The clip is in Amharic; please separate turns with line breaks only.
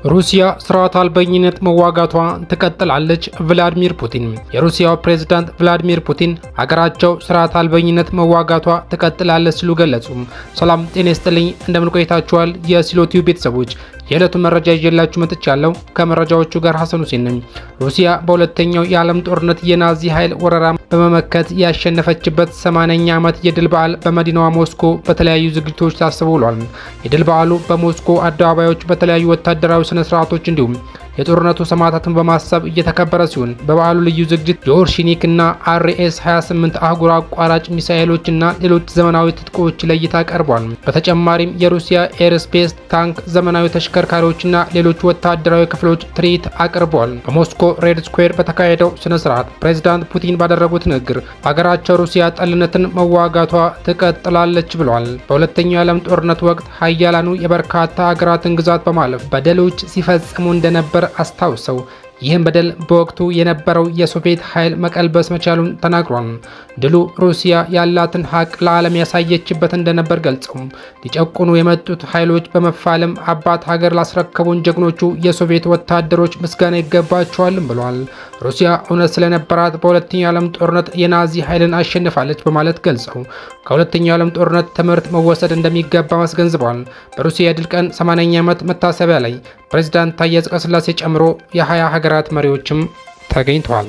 ሩሲያ ስርዓት አልበኝነት መዋጋቷ ትቀጥላለች። ቭላዲሚር ፑቲን። የሩሲያው ፕሬዝዳንት ቭላዲሚር ፑቲን ሀገራቸው ስርዓት አልበኝነት መዋጋቷ ትቀጥላለች ሲሉ ገለጹ። ሰላም ጤና ይስጥልኝ፣ እንደምን ቆይታችኋል? የሲሎቲው ቤተሰቦች የዕለቱ መረጃ ይዤላችሁ መጥቻለሁ። ከመረጃዎቹ ጋር ሐሰን ሁሴን ነኝ። ሩሲያ በሁለተኛው የዓለም ጦርነት የናዚ ኃይል ወረራ በመመከት ያሸነፈችበት 80ኛ ዓመት የድል በዓል በመዲናዋ ሞስኮ በተለያዩ ዝግጅቶች ታስቦ ውሏል። የድል በዓሉ በሞስኮ አደባባዮች በተለያዩ ወታደራዊ ስነ ስርዓቶች እንዲሁም የጦርነቱ ሰማዕታትን በማሰብ እየተከበረ ሲሆን በበዓሉ ልዩ ዝግጅት የኦርሽኒክ እና አርኤስ 28 አህጉር አቋራጭ ሚሳኤሎችና ሌሎች ዘመናዊ ትጥቆች ለእይታ ቀርቧል። በተጨማሪም የሩሲያ ኤርስፔስ ታንክ፣ ዘመናዊ ተሽከርካሪዎችና ሌሎች ወታደራዊ ክፍሎች ትርኢት አቅርበዋል። በሞስኮ ሬድ ስኩዌር በተካሄደው ስነ ስርዓት ፕሬዝዳንት ፑቲን ባደረጉት ንግግር ሀገራቸው ሩሲያ ጠልነትን መዋጋቷ ትቀጥላለች ብለዋል። በሁለተኛው የዓለም ጦርነት ወቅት ሀያላኑ የበርካታ ሀገራትን ግዛት በማለፍ በደሎች ሲፈጽሙ እንደነበር አስታውሰው ይህም በደል በወቅቱ የነበረው የሶቪየት ኃይል መቀልበስ መቻሉን ተናግሯል። ድሉ ሩሲያ ያላትን ሀቅ ለዓለም ያሳየችበት እንደነበር ገልጸው ሊጨቁኑ የመጡት ኃይሎች በመፋለም አባት ሀገር ላስረከቡን ጀግኖቹ የሶቪየት ወታደሮች ምስጋና ይገባቸዋልም ብለዋል። ሩሲያ እውነት ስለነበራት በሁለተኛው ዓለም ጦርነት የናዚ ኃይልን አሸንፋለች በማለት ገልጸው ከሁለተኛው ዓለም ጦርነት ትምህርት መወሰድ እንደሚገባ አስገንዝበዋል። በሩሲያ የድል ቀን 80ኛ ዓመት መታሰቢያ ላይ ፕሬዝዳንት ታዬ አጽቀሥላሴ ጨምሮ የ20 ሀገራት መሪዎችም ተገኝተዋል።